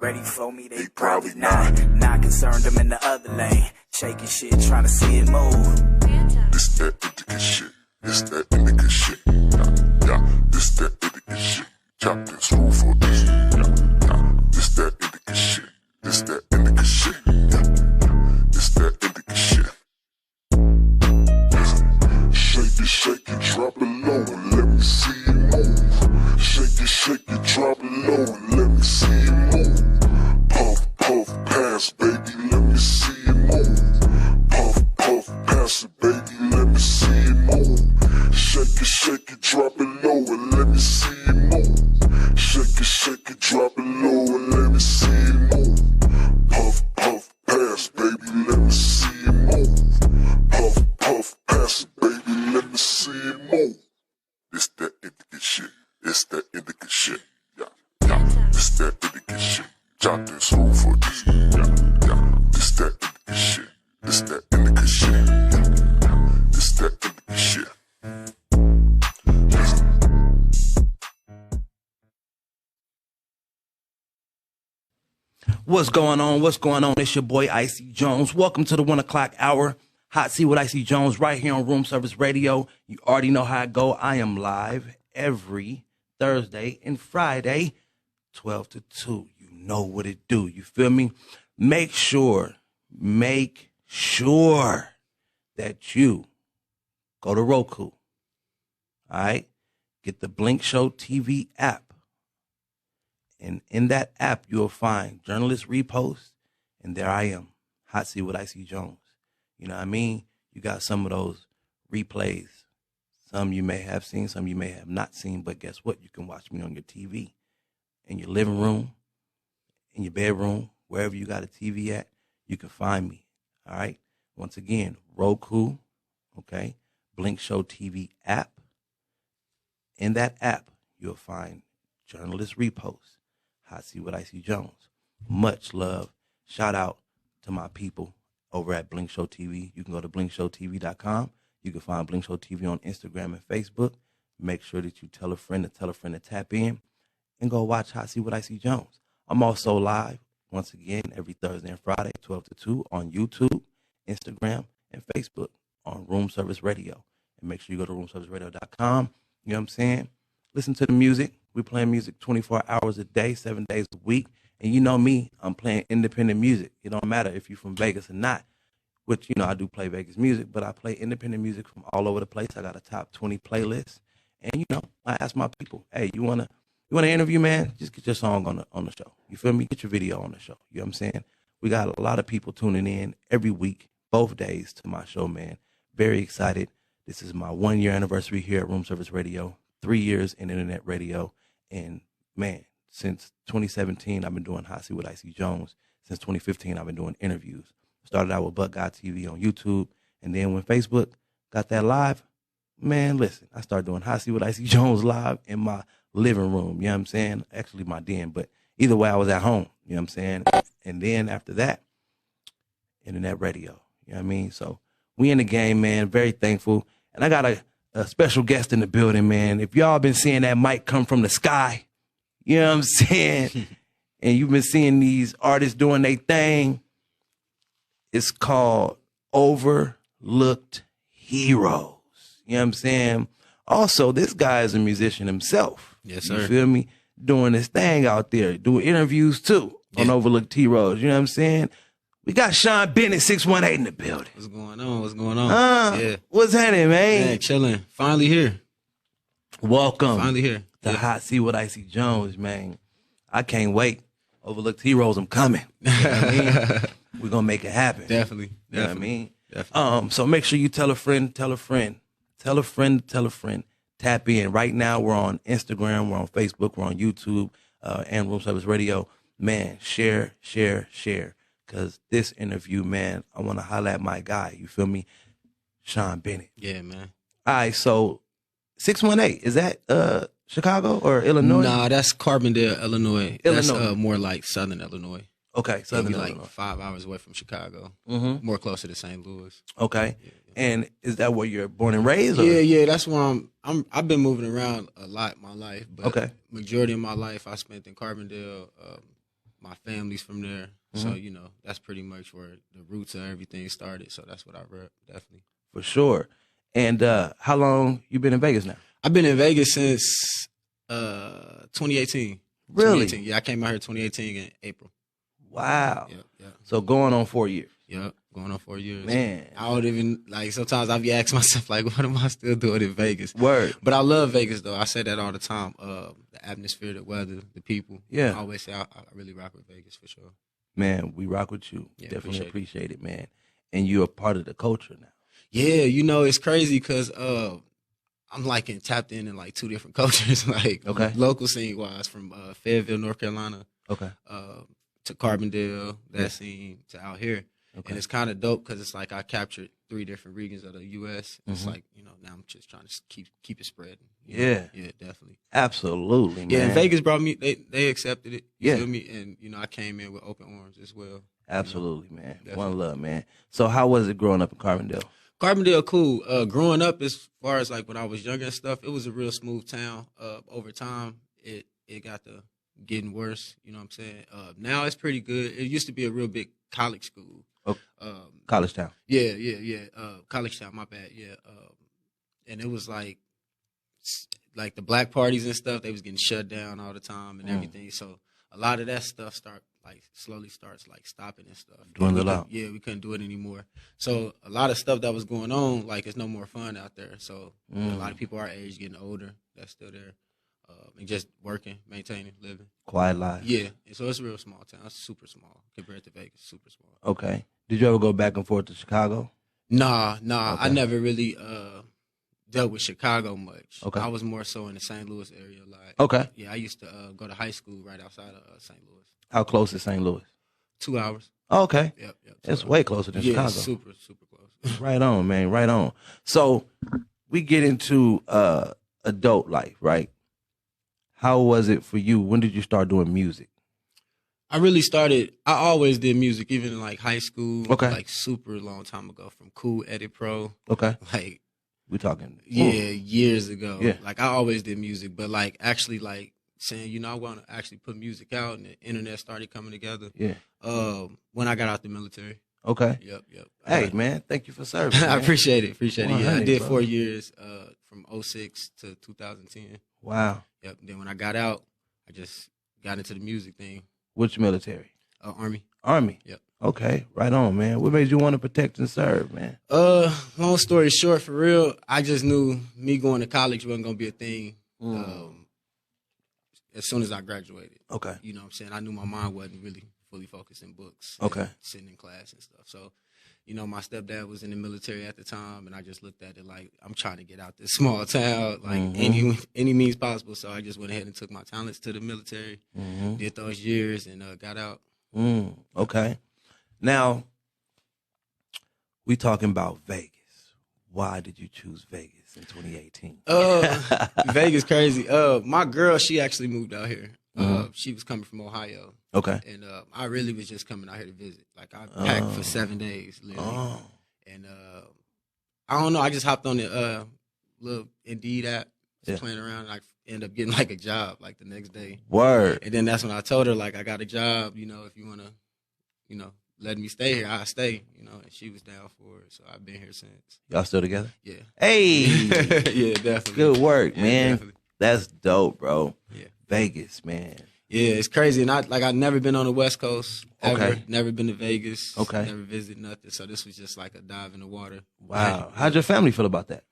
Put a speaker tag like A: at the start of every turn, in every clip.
A: Ready for me, they probably not. Not concerned, I'm in the other lane. Shaking shit, trying to see it move.
B: This that indica shit. This that indica shit. Yeah. This that indica shit. Captain Screw for this. Yeah. This that indica shit. This that indica shit. Yeah. This that indica shit. Shake it, drop it low and let me see it move. Shake it, drop it low and let me see it move. Puff, puff, pass, baby, let me see it move. Puff, puff, pass it, baby, let me see it move. Shake it, drop it low and let me see it move. Shake it, drop it low and let me see it move. Puff, puff, pass, baby, let me see it move. Puff, puff, pass it, baby, let me see it move. It's that indica shit. It's that indica shit. Yeah, yeah. It's that indica shit. Jot this rule for this. Yeah, yeah. It's that indica shit. It's that indica shit. Yeah, yeah. It's that indica shit.
C: What's going on? What's going on? It's your boy IC Jonez. Welcome to the 1 o'clock hour. Hot Seat with IC Jonez right here on Room Service Radio. You already know how I go. I am live every Thursday and Friday, 12 to 2. You know what it do. You feel me? Make sure that you go to Roku. All right? Get the Blink Show TV app. And in that app, you'll find journalist reposts. And there I am, Hot Seat with IC Jonez. You know what I mean? You got some of those replays. Some you may have seen, some you may have not seen. But guess what? You can watch me on your TV, in your living room, in your bedroom, wherever you got a TV at, you can find me. All right? Once again, Roku, okay? Blink Show TV app. In that app, you'll find journalist reposts. Hot Seat with IC Jonez. Much love. Shout out to my people over at Blink Show TV. You can go to blinkshowtv.com. You can find Blink Show TV on Instagram and Facebook. Make sure that you tell a friend to tap in and go watch Hot Seat with IC Jonez. I'm also live, once again, every Thursday and Friday, 12 to 2 on YouTube, Instagram, and Facebook on Room Service Radio. And make sure you go to roomserviceradio.com. You know what I'm saying? Listen to the music. We're playing music 24 hours a day, 7 days a week. And you know me, I'm playing independent music. It don't matter if you're from Vegas or not, which, you know, I do play Vegas music, but I play independent music from all over the place. I got a top 20 playlist. And, you know, I ask my people, hey, you wanna interview, man? Just get your song on the show. You feel me? Get your video on the show. You know what I'm saying? We got a lot of people tuning in every week, both days to my show, man. Very excited. This is my 1-year anniversary here at Room Service Radio, 3 years in internet radio. And, man, since 2017, I've been doing Hot Seat with IC Jonez. Since 2015, I've been doing interviews. Started out with Buck God TV on YouTube. And then when Facebook got that live, man, listen, I started doing Hot Seat with IC Jonez live in my living room. You know what I'm saying? Actually, my den. But either way, I was at home. You know what I'm saying? And then after that, internet radio. You know what I mean? So we in the game, man. Very thankful. And I got a special guest in the building, man. If y'all been seeing that mic come from the sky, you know what I'm saying? And you've been seeing these artists doing their thing. It's called Overlooked Heroes. You know what I'm saying? Also, this guy is a musician himself.
D: Yes, sir.
C: You feel me? Doing his thing out there, doing interviews too on Overlooked Heroes. You know what I'm saying? We got Sean Bennett, 618 in the building.
D: What's going on? What's going on?
C: Yeah. What's happening, man?
D: Man, chilling. Finally here.
C: Welcome.
D: Finally here.
C: The Hot Seat with IC Jonez, man. I can't wait. Overlooked Heroes, I'm coming. You know what I mean? We're going to make it happen.
D: Definitely.
C: You know what I mean?
D: Definitely.
C: So make sure you tell a friend, tell a friend. Tell a friend, tell a friend. Tap in. Right now, we're on Instagram, we're on Facebook, we're on YouTube, and Room Service Radio. Man, share. Because this interview, man, I want to highlight my guy. You feel me? Sean Bennett.
D: Yeah, man.
C: All right, so 618, is that Chicago or Illinois?
D: Nah, that's Carbondale, Illinois. That's more like Southern Illinois.
C: Okay, Southern Illinois.
D: Like 5 hours away from Chicago.
C: Mm-hmm.
D: More closer to St. Louis.
C: Okay. Yeah. And is that where you're born and raised? Or?
D: Yeah, that's where I've been moving around a lot in my life. But
C: okay.
D: Majority of my life I spent in Carbondale. my family's from there. So, you know, that's pretty much where the roots of everything started. So that's what I rep, definitely.
C: For sure. And how long you been in Vegas now?
D: I've been in Vegas since 2018.
C: Really?
D: 2018. Yeah, I came out here 2018 in April.
C: Wow.
D: Yeah.
C: So going on 4 years.
D: Yep, going on 4 years.
C: Man.
D: I don't even, like, sometimes I be asking myself, like, what am I still doing in Vegas?
C: Word.
D: But I love Vegas, though. I say that all the time. The atmosphere, the weather, the people.
C: Yeah.
D: I always say I really rock with Vegas, for sure.
C: Man, we rock with you.
D: Yeah,
C: Definitely appreciate it, man. And you're a part of the culture now.
D: Yeah, you know, it's crazy because I'm, like, tapped in like 2 different cultures, like, local scene-wise, from Fayetteville, North Carolina.
C: Okay.
D: To Carbondale, that scene, to out here.
C: Okay.
D: And it's kind of dope because it's like I captured 3 different regions of the U.S. It's like, you know, now I'm just trying to keep it spreading.
C: Yeah.
D: Yeah, definitely.
C: Absolutely, man.
D: Yeah, and Vegas brought me, they accepted it. You
C: Yeah.
D: feel me? And, you know, I came in with open arms as well.
C: Absolutely, man.
D: Definitely.
C: One love, man. So how was it growing up in Carbondale?
D: Carbondale, cool. Growing up, as far as like when I was younger and stuff, it was a real smooth town. Over time, it got to getting worse. You know what I'm saying? Now it's pretty good. It used to be a real big college school.
C: Oh, college town.
D: Yeah. College town, my bad. Yeah. And it was like the black parties and stuff, they was getting shut down all the time and everything. So a lot of that stuff slowly starts stopping and stuff.
C: Dwindle out.
D: Yeah, we couldn't do it anymore. So a lot of stuff that was going on, like, it's no more fun out there. So a lot of people our age getting older, that's still there. And just working, maintaining, living.
C: Quiet life.
D: Yeah. And so it's a real small town. It's super small compared to Vegas. Super small.
C: Okay. Did you ever go back and forth to Chicago?
D: Nah.
C: Okay.
D: I never really dealt with Chicago much.
C: Okay.
D: I was more so in the St. Louis area. Like,
C: okay.
D: Yeah, I used to go to high school right outside of St. Louis.
C: How close is St. Louis?
D: 2 hours.
C: Oh, okay.
D: Yep.
C: It's way closer than Chicago.
D: Super close.
C: Right on, man. Right on. So we get into adult life, right? How was it for you? When did you start doing music?
D: I always did music, even in like high school. Okay. Like super long time ago, from Cool Edit Pro.
C: Okay.
D: Like,
C: we talking.
D: Years ago.
C: Yeah.
D: Like, I always did music, but like actually like saying, you know, I want to actually put music out, and the internet started coming together.
C: Yeah.
D: When I got out the military.
C: Okay.
D: Yep.
C: Hey, man, thank you for serving.
D: I appreciate it. Yeah, I did
C: bro.
D: 4 years from 2006 to 2010.
C: Wow.
D: Yep. Then when I got out, I just got into the music thing.
C: Which military?
D: Army.
C: Army.
D: Yep.
C: Okay, right on, man. What made you want to protect and serve, man?
D: Long story short, for real, I just knew me going to college wasn't gonna be a thing. As soon as I graduated.
C: Okay.
D: You know what I'm saying? I knew my mind wasn't really fully focused in books.
C: Okay.
D: Sitting in class and stuff. So, you know, my stepdad was in the military at the time, and I just looked at it like, I'm trying to get out this small town, like any means possible. So I just went ahead and took my talents to the military, did those years, and got out.
C: Okay. Now, we talking about Vegas. Why did you choose Vegas in 2018?
D: Vegas crazy. My girl, she actually moved out here. She was coming from Ohio.
C: Okay.
D: And I really was just coming out here to visit. Like, I packed for 7 days, literally. And I don't know, I just hopped on the little Indeed app, playing around, and I ended up getting like a job like the next day.
C: Word.
D: And then that's when I told her, like, I got a job, you know, if you want to, you know, let me stay here, I'll stay, you know, and she was down for it. So I've been here since.
C: Y'all still together?
D: Yeah.
C: Hey.
D: Yeah, definitely.
C: Good work, man.
D: Definitely.
C: That's dope, bro.
D: Yeah.
C: Vegas, man.
D: Yeah, it's crazy. And I've never been on the West Coast ever.
C: Okay.
D: Never been to Vegas.
C: Okay.
D: Never visited nothing. So this was just like a dive in the water.
C: Wow. How'd your family feel about that?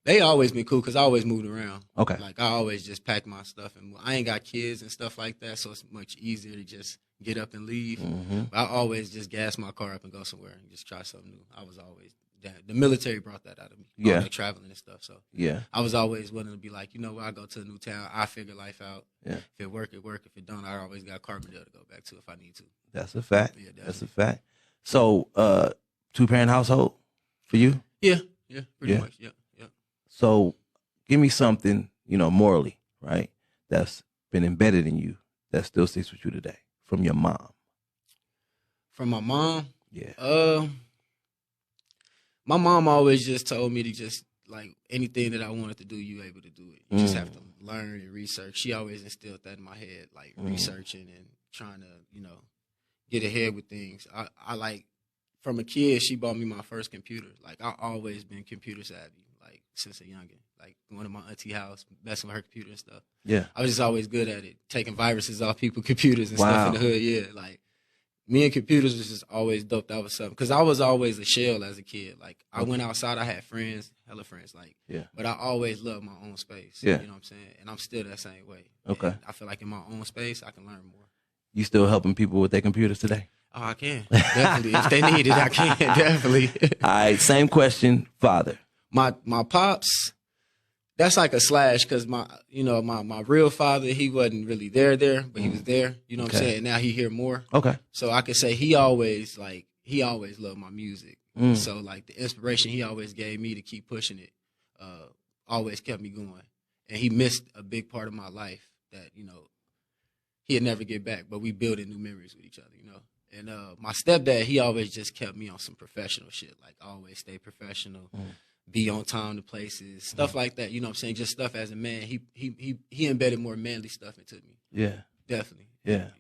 D: They always been cool because I always moved around.
C: Okay.
D: Like, I always just packed my stuff and I ain't got kids and stuff like that, so it's much easier to just get up and leave. But I always just gas my car up and go somewhere and just try something new. I was always down. The military brought that out of me.
C: Yeah.
D: All that traveling and stuff. So
C: yeah, I
D: was always willing to be like, you know what, I go to a new town, I figure life out.
C: Yeah.
D: If it work, it work. If it don't, I always got Carbondale to go back to if I need to.
C: That's a fact.
D: Yeah,
C: that's a fact. So, 2-parent household for you?
D: Yeah, pretty much. Yeah.
C: So, give me something, you know, morally, right, that's been embedded in you that still sticks with you today from your mom.
D: From my mom?
C: Yeah.
D: My mom always just told me to just, like, anything that I wanted to do, you able to do it. You just have to learn and research. She always instilled that in my head, like, researching and trying to, get ahead with things. I like, from a kid, she bought me my first computer. Like, I always been computer savvy, like, since a youngin'. Like, going to my auntie house, messing with her computer and stuff.
C: Yeah.
D: I was just always good at it, taking viruses off people's computers and
C: Wow.
D: stuff in the hood. Yeah, like, me and computers was just always dope. That was something. Because I was always a shell as a kid. Like, I went outside, I had friends, hella friends, like,
C: Yeah.
D: but I always loved my own space.
C: Yeah.
D: You know what I'm saying? And I'm still that same way.
C: Okay.
D: And I feel like in my own space, I can learn more.
C: You still helping people with their computers today?
D: Oh, I can. Definitely. If they need it, I can. Definitely.
C: All right, same question, father.
D: My pops, that's like a slash because my real father, he wasn't really there, but he was there. You know what I'm saying? Now he hear more.
C: Okay.
D: So I could say he always loved my music. So like the inspiration he always gave me to keep pushing it, always kept me going. And he missed a big part of my life that, he'd never get back, but we building new memories with each other, And my stepdad, he always just kept me on some professional shit, like always stay professional, be on time to places, stuff like that. You know what I'm saying? Just stuff as a man. He embedded more manly stuff into me.
C: Yeah.
D: Definitely.
C: Yeah.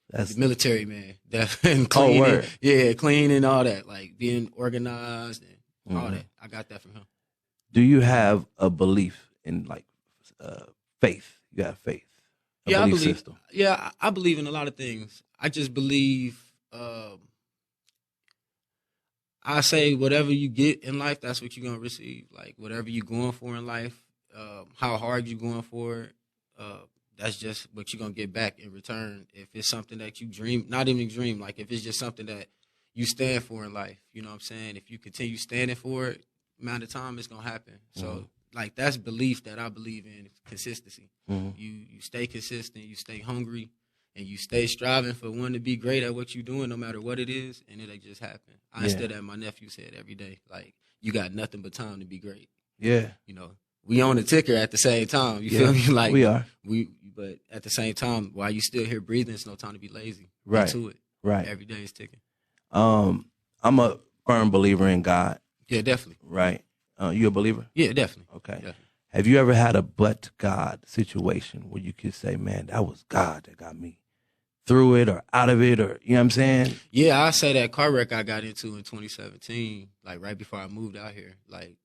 D: That's the military man. Definitely. Cleaning,
C: word.
D: Yeah, cleaning, all that. Like being organized and all that. I got that from him.
C: Do you have a belief in like faith? You have faith.
D: Yeah,
C: belief
D: I believe.
C: system.
D: Yeah, I believe in a lot of things. I just believe. I say whatever you get in life, that's what you're gonna receive. Like whatever you're going for in life, how hard you're going for it, that's just what you're gonna get back in return. If it's something that you dream, not even dream, like if it's just something that you stand for in life, you know what I'm saying? If you continue standing for it, amount of time it's gonna happen. So like that's belief that I believe in, consistency. You stay consistent, you stay hungry, and you stay striving for one to be great at what you're doing, no matter what it is, and it'll just happen. I instill that my nephew said every day, like, you got nothing but time to be great.
C: Yeah.
D: We on the ticker at the same time. You feel me? Like
C: we are.
D: But at the same time, while you still here breathing, it's no time to be lazy.
C: Right.
D: Get to it.
C: Right.
D: Every day is ticking.
C: I'm a firm believer in God.
D: Yeah, definitely.
C: Right. You a believer?
D: Yeah, definitely.
C: Okay.
D: Definitely.
C: Have you ever had a but God situation where you could say, man, that was God that got me through it or out of it, or, you know what I'm saying?
D: Yeah, I say that car wreck I got into in 2017, like right before I moved out here. Like,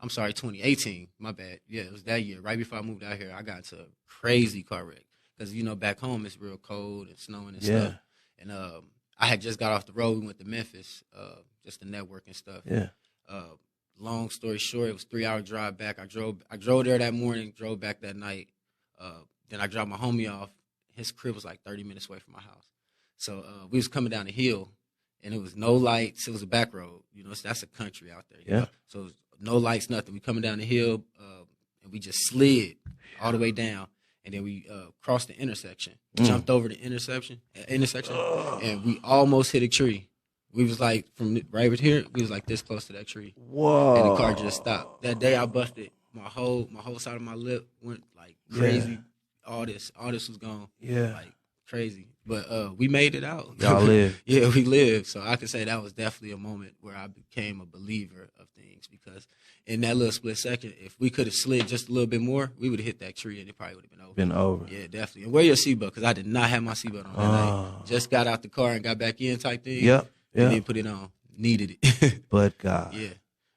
D: I'm sorry, 2018, my bad. Yeah, it was that year. Right before I moved out here, I got into a crazy car wreck. Because, back home it's real cold and snowing and stuff. And I had just got off the road. We went to Memphis, just to network and stuff.
C: Yeah.
D: Long story short, it was a 3-hour drive back. I drove there that morning, drove back that night. Then I dropped my homie off. His crib was like 30 minutes away from my house. So we was coming down the hill, and it was no lights. It was a back road. That's a country out there.
C: Yeah.
D: So it was no lights, nothing. We coming down the hill, and we just slid all the way down. And then we crossed the intersection, jumped over the intersection, and we almost hit a tree. We was like, from right here, we was like this close to that tree.
C: Whoa.
D: And the car just stopped. That day I busted. My whole side of my lip went like crazy.
C: Yeah.
D: All this was gone.
C: Yeah.
D: Like crazy. But we made it out.
C: Y'all lived.
D: Yeah, we lived. So I could say that was definitely a moment where I became a believer of things, because in that little split second, if we could have slid just a little bit more, we would have hit that tree and it probably would have been over. Yeah, definitely. And wear your seatbelt, because I did not have my seatbelt on that night. Just got out the car and got back in type thing.
C: Yep.
D: And then put it on. Needed it.
C: But God.
D: Yeah.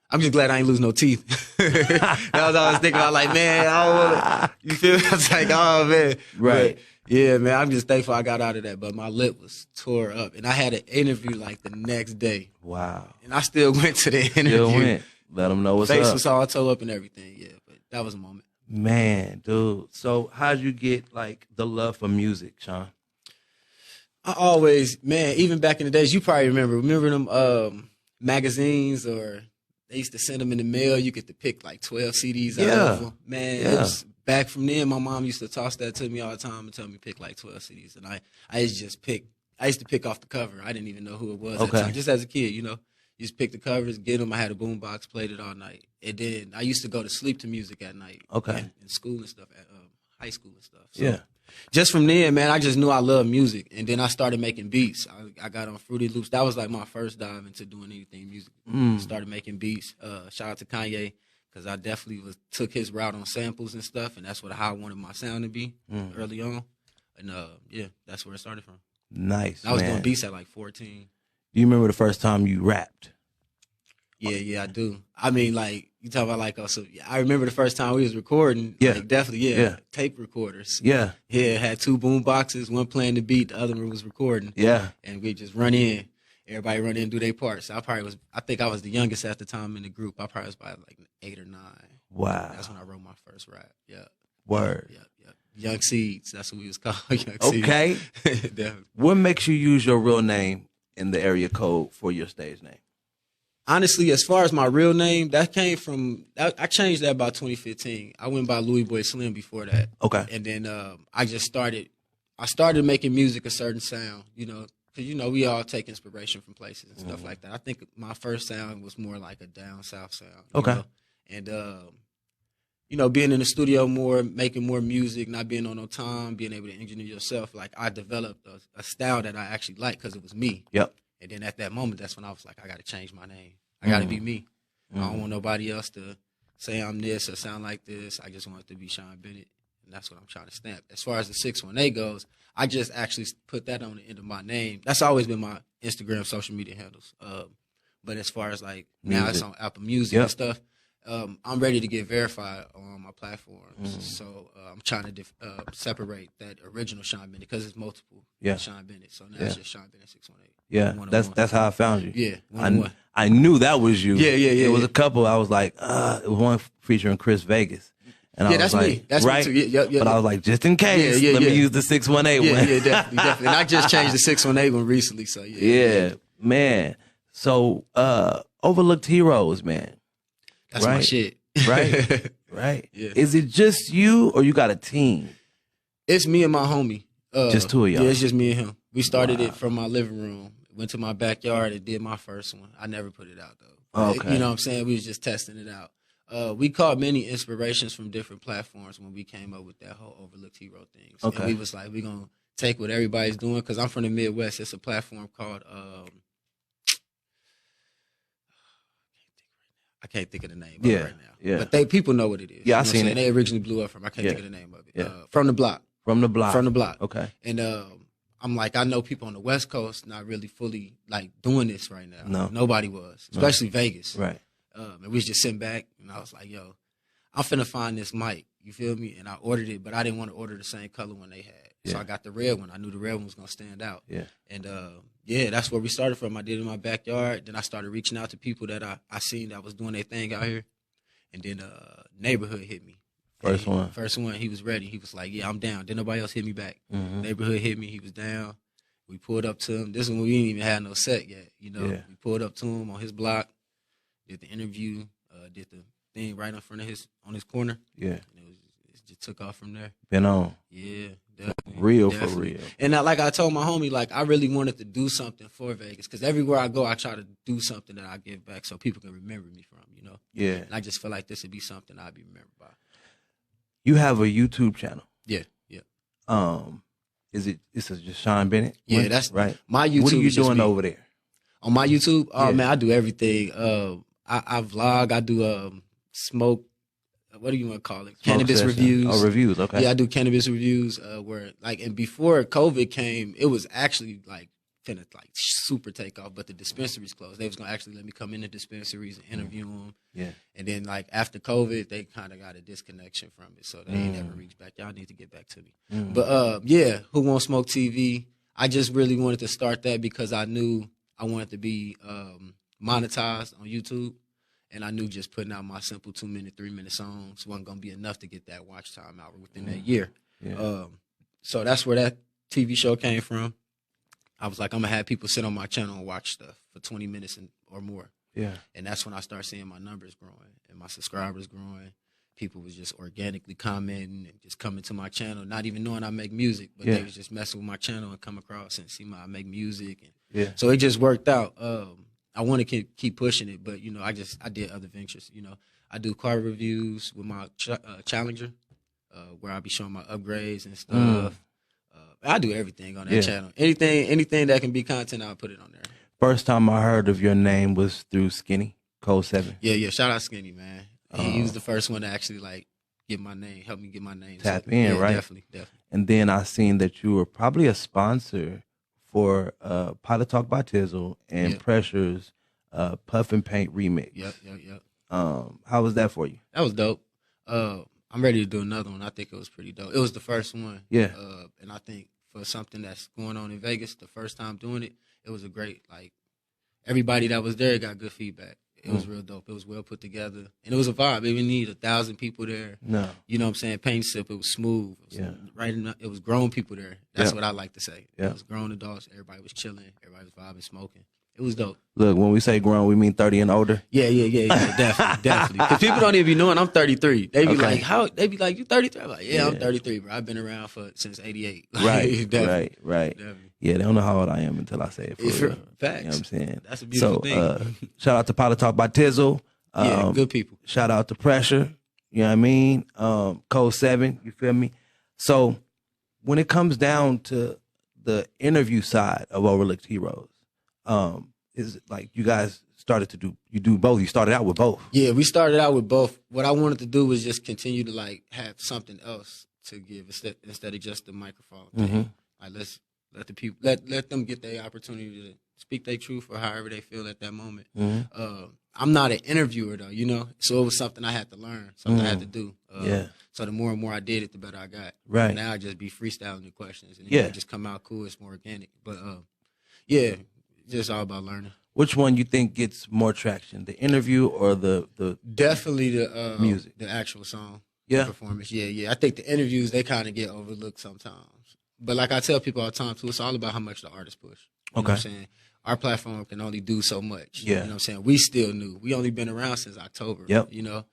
D: I'm just glad I ain't lose no teeth. That was all I was thinking about. Like, man, I don't wanna, you feel me? I was like, oh, man.
C: Right.
D: But, yeah, man, I'm just thankful I got out of that. But my lip was tore up. And I had an interview like the next day.
C: Wow.
D: And I still went to the interview.
C: Still went. Let them know what's
D: Face
C: up.
D: was all tore up and everything. Yeah, but that was a moment.
C: Man, dude. So how'd you get like the love for music, Sean?
D: I always, man, even back in the days, you probably remember them magazines, or they used to send them in the mail. You get to pick like 12 CDs out of them. Man, it was back from then. My mom used to toss that to me all the time and tell me pick like 12 CDs. And I used to just pick. I used to pick off the cover. I didn't even know who it was at the time. Just as a kid, You just pick the covers, get them. I had a boombox, played it all night. And then I used to go to sleep to music at night.
C: Okay.
D: In school and stuff, at high school and stuff. So,
C: Yeah.
D: just from then, man, I just knew I loved music. And then I started making beats. I got on Fruity Loops. That was like my first dive into doing anything music. Started making beats. Shout out to Kanye, because I definitely took his route on samples and stuff. And that's how I wanted my sound to be early on. And yeah, that's where it started from.
C: Nice.
D: I was
C: man.
D: doing beats at like 14.
C: Do you remember the first time you rapped?
D: Yeah, I do. I mean, like, you talk about like, so I remember the first time we was recording.
C: Yeah.
D: Like, definitely,
C: Yeah.
D: tape recorders.
C: Yeah.
D: Yeah, it had 2 boom boxes, one playing the beat, the other one was recording.
C: Yeah.
D: And we just run in. Everybody run in and do their parts. So I think I was the youngest at the time in the group. I probably was about like 8 or 9.
C: Wow.
D: That's when I wrote my first rap. Yeah.
C: Word.
D: Yeah. Young Seeds. That's what we was called. Young Seeds.
C: Okay.
D: Definitely.
C: What makes you use your real name in the area code for your stage name?
D: Honestly, as far as my real name, that came from, I changed that about 2015. I went by Louis Boy Slim before that.
C: Okay.
D: And then I started making music a certain sound, you know, because, you know, we all take inspiration from places and stuff like that. I think my first sound was more like a down south sound.
C: Okay.
D: Know? And, you know, being in the studio more, making more music, not being on no time, being able to engineer yourself, like I developed a style that I actually liked because it was me.
C: Yep.
D: And then at that moment, that's when I was like, I got to change my name. I got to be me. I don't want nobody else to say I'm this or sound like this. I just want it to be Sean Bennett. And that's what I'm trying to stamp. As far as the 618 goes, I just actually put that on the end of my name. That's always been my Instagram social media handles. But as far as like now it's on Apple Music and stuff, I'm ready to get verified on my platforms. So I'm trying to separate that original Sean Bennett because it's multiple Sean Bennett. So now it's just Sean Bennett 618.
C: Yeah, that's how I found you.
D: Yeah, one.
C: I knew that was you.
D: Yeah.
C: It was a couple. I was like, it was one featuring Chris Vegas. And I was
D: that's
C: like,
D: me. That's
C: right?
D: me too. Yeah.
C: But I was like, just in case, let me use the 618 one.
D: Yeah, definitely. And I just changed the 618 one recently. So
C: yeah, man. So Overlooked Heroes, man.
D: That's my shit.
C: Right? Right?
D: Yeah.
C: Is it just you or you got a team?
D: It's me and my homie.
C: Just 2 of y'all?
D: Yeah, it's just me and him. We started it from my living room. Went to my backyard and did my first one. I never put it out, though.
C: Okay.
D: You know what I'm saying? We was just testing it out. We caught many inspirations from different platforms when we came up with that whole Overlooked Hero thing. So
C: Okay.
D: we was like, we're going to take what everybody's doing. Because I'm from the Midwest. It's a platform called... I can't think of the name of it right now.
C: Yeah.
D: But people know what it is.
C: Yeah, I
D: You know
C: seen
D: what I'm saying?
C: it.
D: They originally blew up from. I can't think of the name of it.
C: Yeah.
D: From the Block.
C: From the block.
D: From the Block.
C: Okay.
D: And I'm like, I know people on the West Coast not really fully like doing this right now.
C: No.
D: Nobody was, especially Vegas.
C: Right.
D: And we was just sitting back, and I was like, yo, I'm finna find this mic. You feel me? And I ordered it, but I didn't want to order the same color one they had. So
C: Yeah.
D: I got the red one. I knew the red one was gonna stand out.
C: Yeah.
D: And that's where we started from. I did it in my backyard. Then I started reaching out to people that I seen that was doing their thing out here. And then Neighborhood hit me.
C: First one.
D: First one, he was ready. He was like, yeah, I'm down. Then nobody else hit me back.
C: Mhm.
D: Neighborhood hit me. He was down. We pulled up to him. This one, we didn't even have no set yet. You know,
C: Yeah.
D: we pulled up to him on his block, did the interview, did the thing right in front of on his corner.
C: Yeah.
D: And it just took off from there.
C: Been on.
D: Yeah, definitely.
C: Real
D: Definitely.
C: for real.
D: And like I told my homie, like I really wanted to do something for Vegas because everywhere I go, I try to do something that I give back so people can remember me from, you know.
C: Yeah.
D: And I just feel like this would be something I'd be remembered by.
C: You have a YouTube channel.
D: Yeah.
C: Is it just Sean Bennett?
D: Yeah,
C: one?
D: that's
C: right.
D: My YouTube.
C: What are you
D: is just
C: doing
D: me.
C: over there?
D: On my YouTube? Oh
C: Yeah.
D: man, I do everything. I vlog. I do smoke. What do you want to call it? Cannabis
C: Session.
D: reviews.
C: Oh, reviews. Okay.
D: Yeah, I do cannabis reviews. Where like, and before COVID came, it was actually like finna like super take off, but the dispensaries closed. They was gonna actually let me come in the dispensaries and interview them.
C: Yeah.
D: And then like after COVID, they kind of got a disconnection from it, so they ain't never reached back. Y'all need to get back to me. But yeah, Who Won't Smoke TV? I just really wanted to start that because I knew I wanted to be monetized on YouTube. And I knew just putting out my simple 2-minute, 3-minute songs wasn't going to be enough to get that watch time out within that year.
C: Yeah.
D: So that's where that TV show came from. I was like, I'm going to have people sit on my channel and watch stuff for 20 minutes or more.
C: Yeah.
D: And that's when I started seeing my numbers growing and my subscribers growing. People was just organically commenting and just coming to my channel, not even knowing I make music, but they was just messing with my channel and come across and see I make music. And so it just worked out. I want to keep pushing it, but, you know, I did other ventures. You know, I do car reviews with my Challenger, where I be showing my upgrades and stuff. I do everything on that channel. Anything that can be content, I'll put it on there.
C: First time I heard of your name was through Skinny, Code 7.
D: Yeah. Shout out Skinny, man. He was the first one to actually like help me get my name.
C: Tap in, right?
D: Definitely.
C: And then I seen that you were probably a sponsor for Pilot Talk by Tizzle and Pressure's Puff and Paint remix.
D: Yep.
C: How was that for you?
D: That was dope. I'm ready to do another one. I think it was pretty dope. It was the first one.
C: Yeah.
D: And I think for something that's going on in Vegas, the first time doing it, it was a great, like, everybody that was there got good feedback. It was real dope. It was well put together. And it was a vibe. It didn't need 1,000 people there.
C: No.
D: You know what I'm saying? Paint sip, it was smooth. It was it was grown people there. That's what I like to say.
C: Yeah.
D: It was grown adults. Everybody was chilling. Everybody was vibing, smoking. It was dope.
C: Look, when we say grown, we mean 30 and older.
D: Yeah, definitely. Because people don't even be knowing I'm 33. They be like, "How?" They be like, "You 33?" I'm like, "Yeah, I'm 33, bro. I've been around since '88."
C: Right,
D: Definitely.
C: right.
D: Definitely.
C: Yeah, they don't know how old I am until I say it. For real.
D: Facts.
C: You know what I'm saying?
D: That's a beautiful thing.
C: Shout out to Pilot Talk by Tizzle.
D: Good people.
C: Shout out to Pressure. You know what I mean? Code 7. You feel me? So when it comes down to the interview side of Overlooked Heroes, is it like you guys started to do both? You started out with both.
D: Yeah, we started out with both. What I wanted to do was just continue to like have something else to give instead of just the microphone thing. Like let's let the people let them get their opportunity to speak their truth or however they feel at that moment. I'm not an interviewer though, you know, so it was something I had to learn, something I had to do. So the more and more I did it, the better I got.
C: Right.
D: Now I just be freestyling the questions and
C: it
D: just come out cool. It's more organic. But just all about learning.
C: Which one you think gets more traction, the interview or the
D: Definitely the
C: music,
D: the actual song,
C: the
D: performance. Yeah. I think the interviews they kind of get overlooked sometimes. But like I tell people all the time too, it's all about how much the artist push. You know what I'm saying? Our platform can only do so much.
C: Yeah.
D: You know what I'm saying? We still new. We only been around since October.
C: Yep.
D: You know?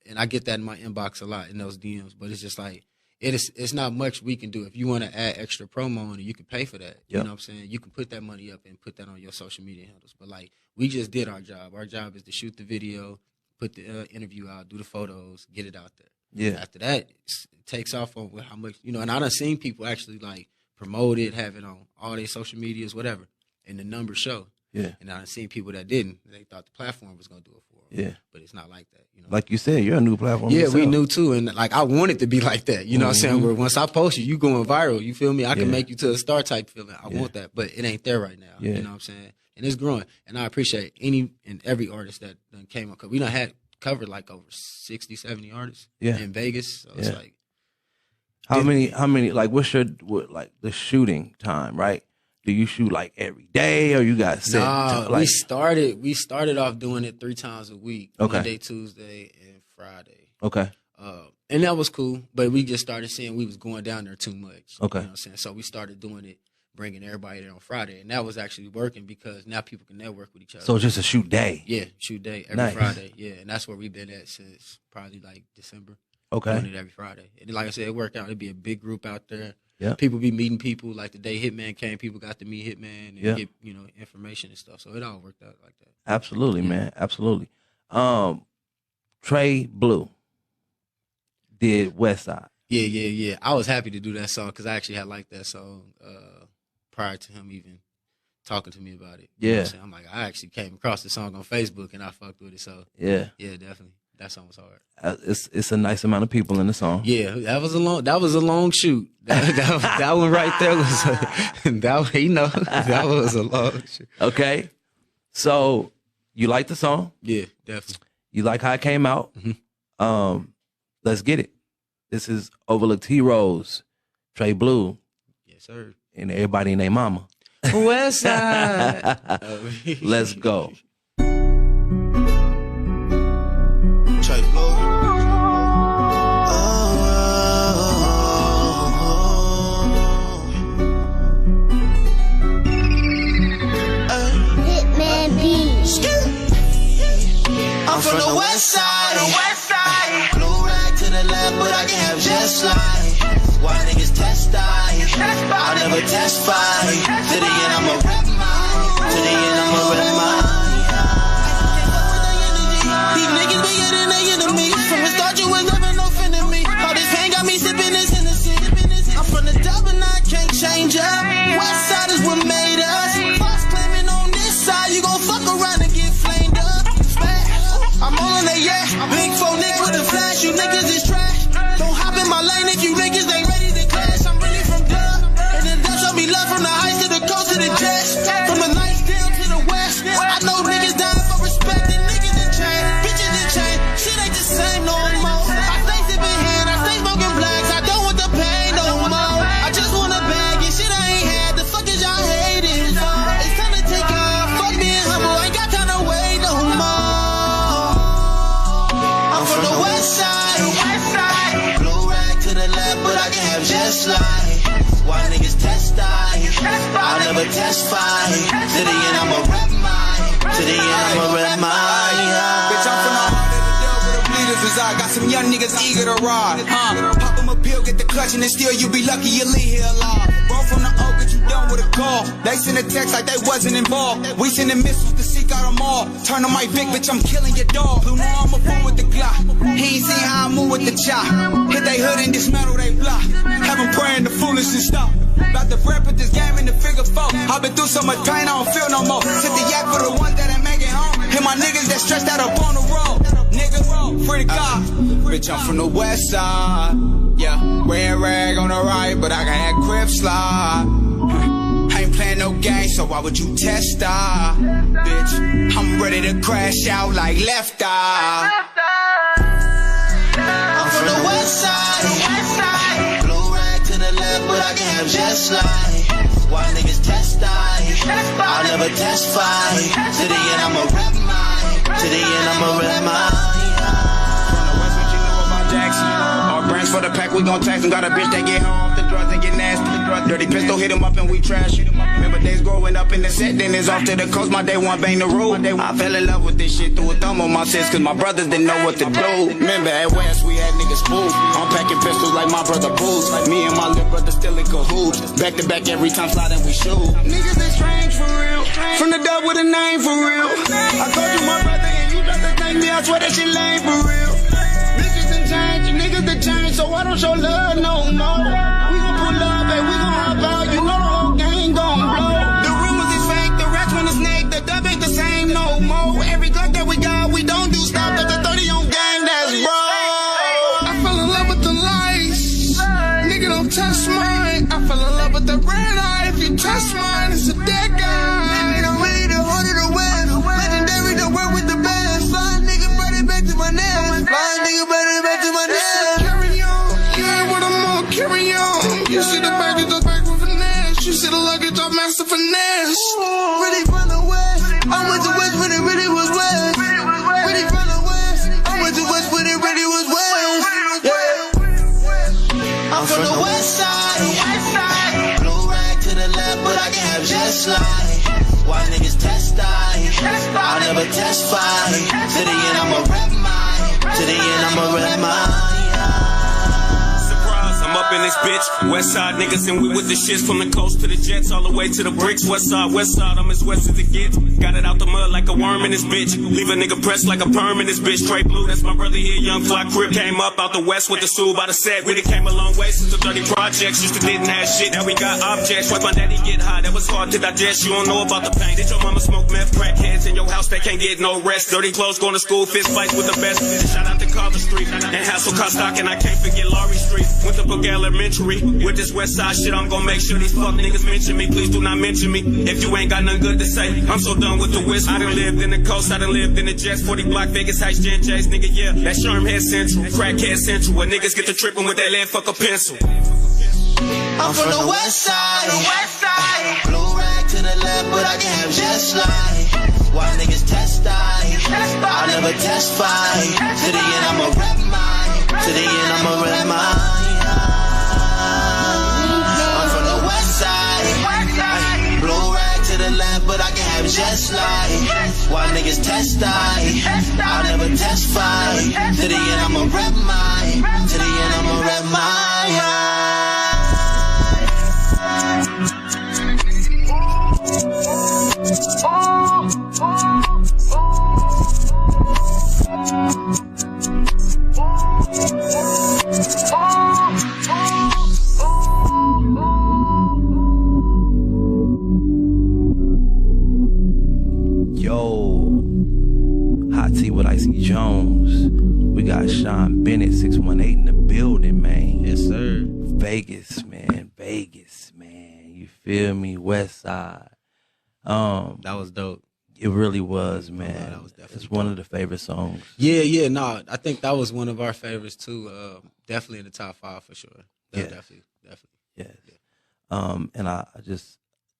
D: And I get that in my inbox a lot in those DMs. But it's just like it's not much we can do. If you want to add extra promo on it, you can pay for that. You know what I'm saying? You can put that money up and put that on your social media handles. But like we just did our job. Our job is to shoot the video, put the interview out, do the photos, get it out there.
C: Yeah.
D: After that, it takes off on how much, you know, and I done seen people actually like promote it, have it on all their social medias, whatever, and the numbers show.
C: Yeah.
D: And I done seen people that didn't. They thought the platform was going to do it for them.
C: Yeah.
D: But it's not like that, you know.
C: Like you said, you're a new platform.
D: Yeah,
C: yourself.
D: we knew too. And like I want it to be like that. You know what I'm saying? Where once I post you going viral. You feel me? I can make you to a star type feeling. I want that. But it ain't there right now.
C: Yeah.
D: You know what I'm saying? And it's growing. And I appreciate any and every artist that done came up. Cause we done had covered like over 60, 70 artists in Vegas. So it's like
C: how many like what's your the shooting time, right? Do you shoot like every day or you got set?
D: Nah, we started off doing it 3 times a week. Monday, Tuesday, and Friday.
C: Okay.
D: And that was cool, but we just started seeing we was going down there too much.
C: Okay.
D: You know what I'm saying? So we started doing it, bringing everybody there on Friday. And that was actually working because now people can network with each other.
C: So it's just a shoot day?
D: Yeah, shoot day every Friday. Yeah, and that's where we've been at since probably like December.
C: Okay.
D: Doing it every Friday. And like I said, it worked out. It'd be a big group out there.
C: Yeah.
D: People be meeting people. Like the day Hitman came, people got to meet Hitman and get, you know, information and stuff. So it all worked out like that.
C: Absolutely, man. Absolutely. Trey Blue did West Side.
D: Yeah. I was happy to do that song because I actually had liked that song prior to him even talking to me about it.
C: Yeah.
D: You know what I'm like, I actually came across the song on Facebook and I fucked with it. So yeah, definitely. That song was hard.
C: It's a nice amount of people in the song.
D: Yeah, that was a long shoot. That one right there was that was a long shoot.
C: Okay, so you like the song?
D: Yeah, definitely.
C: You like how it came out? Let's get it. This is Overlooked Heroes, Trey Blue.
D: Yes, sir.
C: And everybody and their mama.
D: West Side.
C: Let's go.
E: I'm from the west side. Blue rag to the left, but I can have just like why niggas test I never test fight. To the end, I'ma rep mine. To the end, I'ma rep mine. These niggas bigger than they enemy. From the start, you was never no friend to me. All this pain got me sipping this Hennessy. I'm from the top and I can't change up. West side is what made us. Fox claiming on this side, you gon' fuck around and get flamed up. I'm all in the big phone nigga with a flash. You niggas is trash. Don't hop in my lane if you niggas ain't ready to clash. I'm really from Dub. And then Dub show me love from the heights to the testify. To the end, I'ma rep mine. To the end, I'ma rep mine.
F: Bitch, I'm from the heart of the devil where the bleeders reside. Got some young niggas eager to ride. Pop them a pill, get the clutch, and then still you be lucky you leave here alive. Bro from the oak, get you done with a call. They send a text like they wasn't involved. We sending missiles to seek out them all. Turn on my Vic, bitch, I'm killing your dog. Blue, now I'm a fool with the Glock. He ain't seen how I move with the chop. Hit they hood and dismantle they block. Have them praying the foolishness stop. About to rap with this game in the figure four. I've been through so much pain, I don't feel no more. Sip the yak for the ones that ain't making home. Hit my niggas that stretched out up on the road. Nigga, free to God. Bitch, I'm from the west side. Yeah, red rag on the right, but I got that grip slide. I ain't playing no game, so why would you test eye? Bitch, I'm ready to crash out like left eye.
E: I'm from the west side. Blue rag to the left, but I can have just like. Why niggas test I'll never testify. To the end, I'ma rep mine. To the end, I'ma rep mine.
F: Our brands for the pack, we gon' tax them. Got a bitch that get her off the drugs and get nasty. Dirty pistol, hit him up and we trash. Remember days growing up in the set, then it's off to the coast. My day one bang the road. I fell in love with this shit, threw a thumb on my sis, cause my brothers didn't know what to do. Remember at West, we had niggas spook. I'm packing pistols like my brother Boots. Me and my little brother still in cahoots. Back to back every time sliding we shoot. Niggas is strange for real. From the dub with a name for real. I told you my brother and you tried to thank me, I swear that shit lame for real. Niggas that change, so I don't show love no more. We gon' pull up and we gon' hop out, you know the whole gang gon' blow. The rumors is fake, the rats wanna snake, the dub ain't the same no more. Every Glock that we got, we don't do stop, that's the 30 on gang, that's bro. I fell in love with the lights, nigga don't touch mine. I fell in love with the red eye, if you touch mine, it's a dead guy. I'm ready to order the web, legendary to work with the best. Fly nigga, brought it back to my nest. Fly nigga, brought it back to my nest. Carry on. You see the baggage of back with finesse. You see the luggage of master finesse. Ready from the west. I went to west when it really was west. Ready from the west. I went to west when it really was west. Yeah. I'm from the west side. Blue rag to the left, but I can have just like. Why niggas test I'll never testify. To the end, I'ma rep mine. To the end, I'ma rep mine.
G: I'm up in this bitch, west side niggas, and we with the shits from the coast to the jets, all the way to the bricks, west side, I'm as west as it gets. Got it out the mud like a worm in this bitch, leave a nigga pressed like a perm in this bitch. Straight blue, that's my brother here, young fly crib, came up out the west with the stool by the set. We done came a long way since the 30 projects, used to didn't have shit, now we got objects. Watch my daddy get high, that was hard to digest, you don't know about the pain. Did your mama smoke meth, crackheads in your house that can't get no rest? Dirty clothes, going to school, fist fights with the best. Shout out to Carver Street, and Hassel Car Stock, and I can't forget Laurie Street. Went to Book Elementary. With this west side shit, I'm gon' make sure these fuck niggas mention me. Please do not mention me if you ain't got nothing good to say. I'm so done with the whistle. I done lived in the coast, I done lived in the jets. 40 block Vegas Heights, Gen J's, nigga, yeah. That's Shermhead Central, Crackhead Central, where niggas get to tripping with that lead, fuck a pencil.
E: I'm from the west side. Blue rag to the left, but I can have just like. Why niggas test I'll never testify. To the end, I'ma rep mine. To the end, I'ma rep mine. But I can have just like. Why niggas test I'll never testify. To the end, I'ma rep mine. To the end, I'ma rep mine.
C: Hot Tea with IC Jonez. We got Sean Bennett, 618 in the building, man.
D: Yes, sir.
C: Vegas, man. You feel me? West Side.
D: That was dope.
C: It really was, man.
D: That was definitely
C: it's one of the favorite songs.
D: Yeah, no, I think that was one of our favorites too. Definitely in the top 5 for sure. Definitely.
C: Yes. Yeah. And I just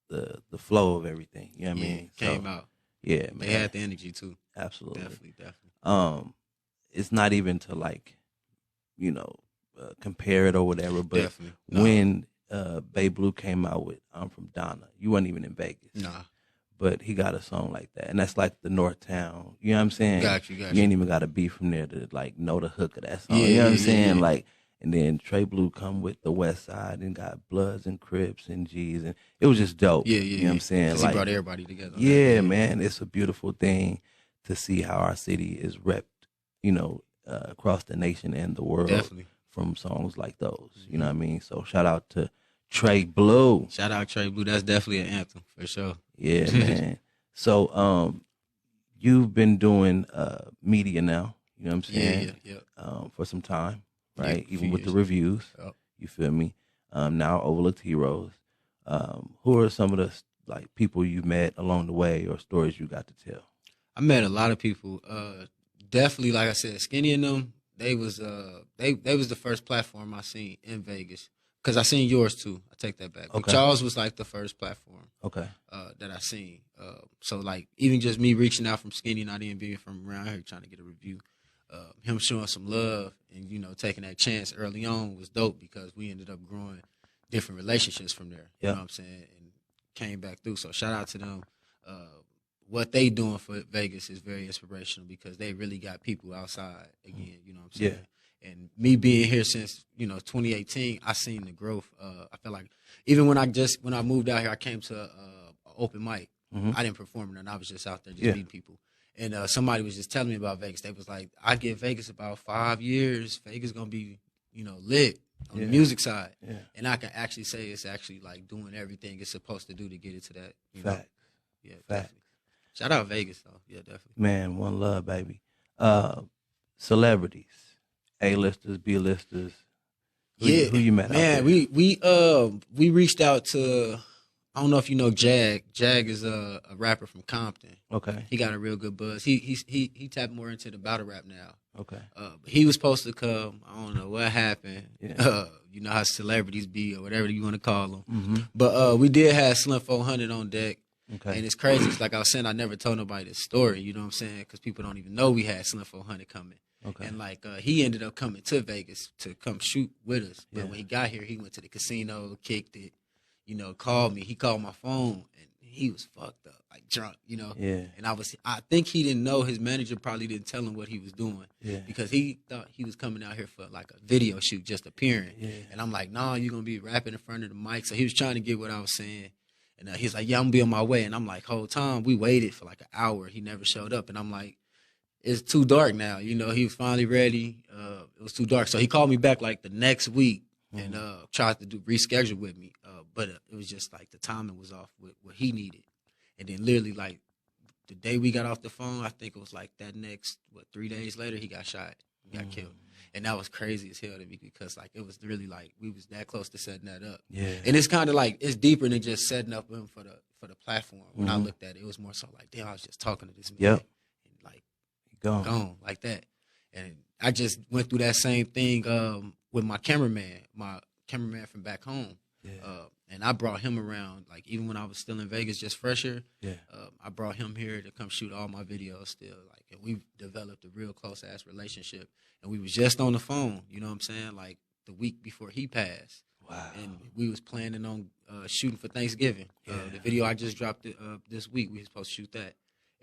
C: the flow of everything. You know what I mean?
D: Came out.
C: Yeah, man.
D: They had the energy too.
C: Absolutely.
D: Definitely.
C: It's not even to like, compare it or whatever, but
D: definitely. No.
C: when Babe Blue came out with "I'm from Donna." You weren't even in Vegas.
D: Nah.
C: But he got a song like that, and that's like the North Town. You know what I'm saying?
D: Got you.
C: You ain't even got to be from there to like know the hook of that song. You know what I'm saying? Like, and then Trey Blue come with the West Side and got Bloods and Crips and G's, and it was just dope. You know what I'm saying?
D: Like, he brought everybody together.
C: Yeah, man, it's a beautiful thing to see how our city is repped, you know, across the nation and the world.
D: Definitely.
C: From songs like those. You know what I mean? So shout out to Trey Blue.
D: Shout out Trey Blue. That's definitely an anthem for sure.
C: Yeah, man. So, you've been doing media now. You know what I'm saying?
D: Yeah.
C: For some time, right?
D: Yeah,
C: even with
D: years.
C: the reviews.
D: Yep.
C: You feel me? Now Overlooked Heroes. Who are some of the like people you met along the way or stories you got to tell?
D: I met a lot of people. Definitely, like I said, Skinny and them. They was the first platform I seen in Vegas. Cause I seen yours too. I take that back. But Charles was like the first platform.
C: Okay.
D: That I seen. So like even just me reaching out from Skinny, not even being from around here trying to get a review, him showing some love and you know taking that chance early on was dope because we ended up growing different relationships from there. You know what I'm saying? And came back through. So shout out to them. What they doing for Vegas is very inspirational because they really got people outside again. You know what I'm saying? Yeah. And me being here since, 2018, I seen the growth. I feel like even when I moved out here, I came to an open mic.
C: Mm-hmm.
D: I didn't perform it, and I was just out there just meeting people. And somebody was just telling me about Vegas. They was like, I give Vegas about 5 years. Vegas going to be, lit on the music side. Yeah. And I can actually say it's actually like doing everything it's supposed to do to get it to that.
C: Fact.
D: Yeah, definitely. Shout out Vegas, though. Yeah, definitely.
C: Man, one love, baby. Celebrities. A-listers, B-listers. Who you met
D: man,
C: out there?
D: We reached out to, I don't know if you know Jag. Jag is a rapper from Compton.
C: Okay.
D: He got a real good buzz. He tapped more into the battle rap now.
C: Okay.
D: He was supposed to come. I don't know what happened.
C: Yeah.
D: You know how celebrities be or whatever you want to call them.
C: Mm-hmm.
D: But we did have Slim 400 on deck.
C: Okay.
D: And it's crazy. It's like I was saying, I never told nobody this story. You know what I'm saying? Because people don't even know we had Slim 400 coming.
C: Okay.
D: And like he ended up coming to Vegas to come shoot with us. But when he got here, he went to the casino, kicked it, called me. He called my phone and he was fucked up, like drunk,
C: Yeah.
D: And I think he didn't know, his manager probably didn't tell him what he was doing.
C: Yeah.
D: Because he thought he was coming out here for like a video shoot, just appearing.
C: Yeah.
D: And I'm like, nah, you're gonna be rapping in front of the mic. So he was trying to get what I was saying. And he's like, yeah, I'm gonna be on my way. And I'm like, whole time we waited for like an hour. He never showed up. And I'm like, it's too dark now. He was finally ready. It was too dark. So he called me back like the next week and tried to reschedule with me. But it was just like the timing was off with what he needed. And then literally like the day we got off the phone, I think it was like that next, 3 days later, he got shot. He got killed. And that was crazy as hell to me because like it was really like we was that close to setting that up.
C: Yeah.
D: And it's kind of like it's deeper than just setting up him for the platform. When I looked at it, it was more so like, damn, I was just talking to this man.
C: Yep.
D: And like
C: Gone
D: like that. And I just went through that same thing with my cameraman from back home.
C: Yeah.
D: And I brought him around, like even when I was still in Vegas, just fresher.
C: Yeah.
D: I brought him here to come shoot all my videos still. Like, and we developed a real close ass relationship. And we was just on the phone, you know what I'm saying? Like the week before he passed.
C: Wow.
D: And we was planning on shooting for Thanksgiving. The video I just dropped this week, we was supposed to shoot that.